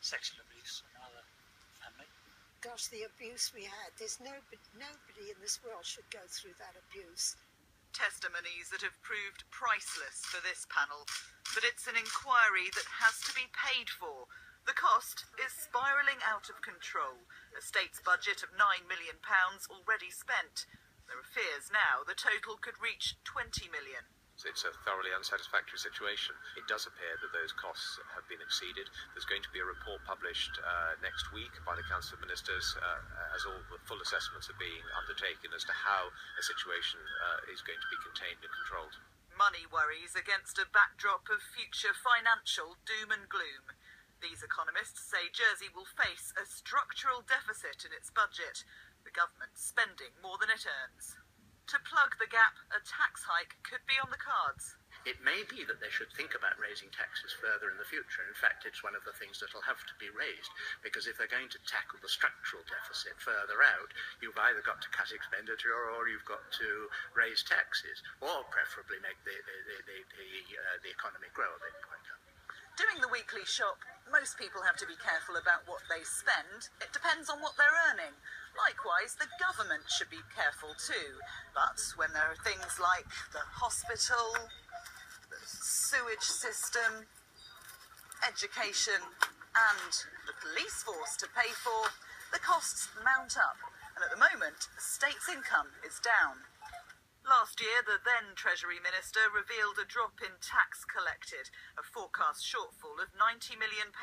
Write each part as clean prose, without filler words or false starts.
sexual abuse from another family. Gosh, the abuse we had, there's nobody in this world should go through that abuse. Testimonies that have proved priceless for this panel, but it's an inquiry that has to be paid for. The cost is spiralling out of control. A state's budget of £9 million already spent. There are fears now the total could reach 20 million. It's a thoroughly unsatisfactory situation. It does appear that those costs have been exceeded. There's going to be a report published next week by the Council of Ministers as all the full assessments are being undertaken as to how a situation is going to be contained and controlled. Money worries against a backdrop of future financial doom and gloom. These economists say Jersey will face a structural deficit in its budget, the government spending more than it earns. To plug the gap, a tax hike could be on the cards. It may be that they should think about raising taxes further in the future. In fact, it's one of the things that will have to be raised, because if they're going to tackle the structural deficit further out, you've either got to cut expenditure or you've got to raise taxes, or preferably make the economy grow a bit quicker. Doing the weekly shop, most people have to be careful about what they spend. It depends on what they're earning. Likewise, the government should be careful too. But when there are things like the hospital, the sewage system, education and the police force to pay for, the costs mount up. And at the moment, the state's income is down. Last year, the then Treasury Minister revealed a drop in tax collected, a forecast shortfall of £90 million.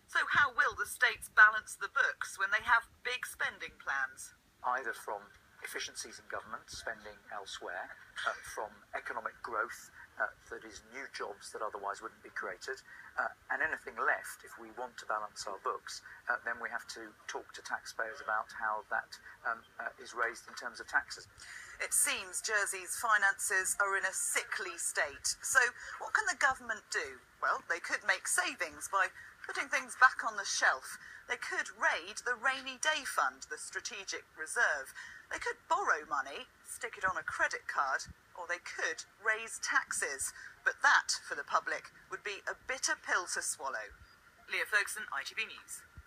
So how will the states balance the books when they have big spending plans? Either from efficiencies in government, spending elsewhere, from economic growth, that is new jobs that otherwise wouldn't be created, and anything left, if we want to balance our books, then we have to talk to taxpayers about how that is raised in terms of taxes. It seems Jersey's finances are in a sickly state. So what can the government do? Well, they could make savings by putting things back on the shelf. They could raid the rainy day fund, the strategic reserve. They could borrow money, stick it on a credit card, or they could raise taxes. But that, for the public, would be a bitter pill to swallow. Leah Ferguson, ITV News.